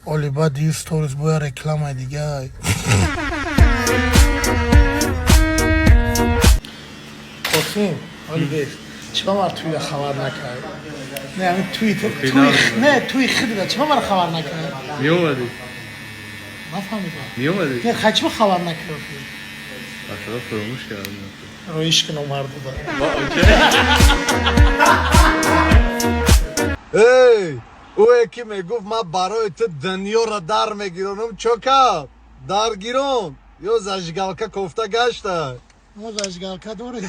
Oliba دی ستوریز بویا رکلام دیگه قسم اولی چرا مار توی خبر نکرد؟ نه همین توی خیلی چرا مار خبر نکرد؟ می اومدی؟ نفهمیدم می اومدی؟ نه خیلی خبر نکرد اصلا فراموش کردم رویش که نمرد بود ای او یکی میگفت من برای تو دنیا را در میگیرونم چوکا درگیرون یا زجگلکه کوفته گشته ما زجگلکه دوره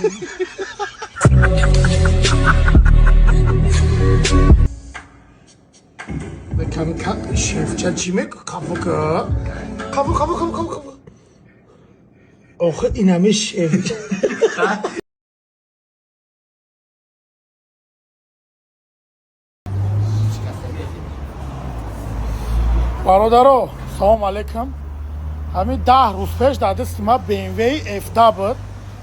کمی کم شیفچه چی میگه کافو آخه این همه شیفچه برادرو سلام علیکم همین 10 روز پیش در دست ما BMW F10 بود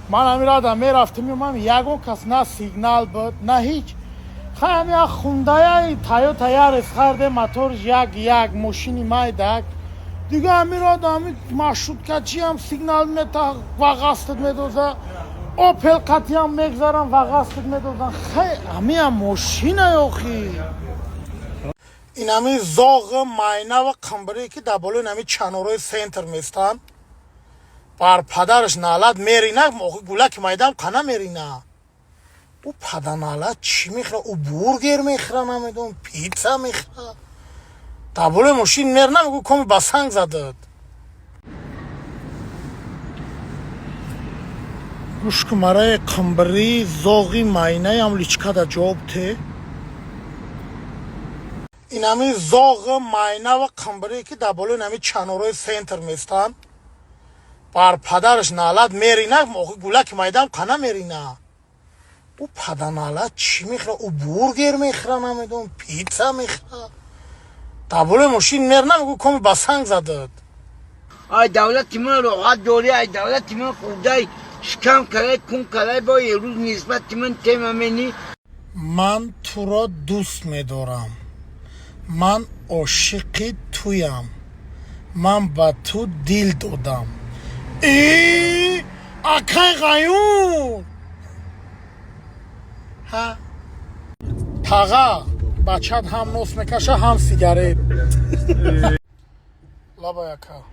من همین را در میرفتم میومم یکون کس نه سیگنال بود نه هیچ همین خوندای تایوتا یاریس خرده موتورش یک ماشینی مایدک دیگه همین را در همین مشروطکچی هم سیگنال میتا وقاستت میدوزه اوپل قطی هم میگذارم وقاستت میدوزن خیلی همین ماشینه یوخی این همی زاغ ماینه و قنبری که در بالای همی چنوروی سنتر میستن بر پدرش نالد میرینه موقع گولک مایدم قنه میرینه او پدر نالد چی میخوره او بورگر میخوره نمیدون پیتزا میخوره در بالای ماشین میرنه میگو کمی بسنگ زدد گوش که مرای قنبری زاغی ماینه هم لیچکه در جواب ته این همی زاغ ماینه و قنبری که در بالای همی چنوروی سنتر میستن بر پدرش نالد میرینه موقع گولک مایدم قنه میرینه او پدر نالد چی میخوره او بورگر میخوره نمیدون پیتزا میخوره در بالای ماشین میرنه میگو کمی بسنگ زدد ای دولت من راحت دوری ای دولت من خودای شکم کرده کن کرده با یه روز نسبت من تیممینی من تو را دوست میدارم من عاشق تویم من با تو دل دادم ای اکای غیون ها تاغا بچت هم نوس میکشه هم سیگارت لابا یکا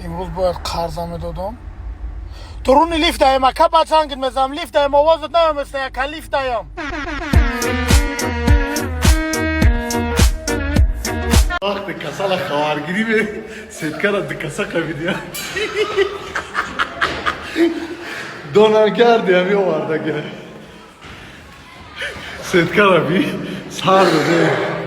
امروز باید قرضه میدادم درونی لیفت دایم اکا بچنگید میزم لیفت دایم آوازت نمیم مثل یکا لیفت دایم وقت کسال خوارگیری به سیدکر دکسا قبیدی دونر کردی همی آورده گره سیدکر همی سار بده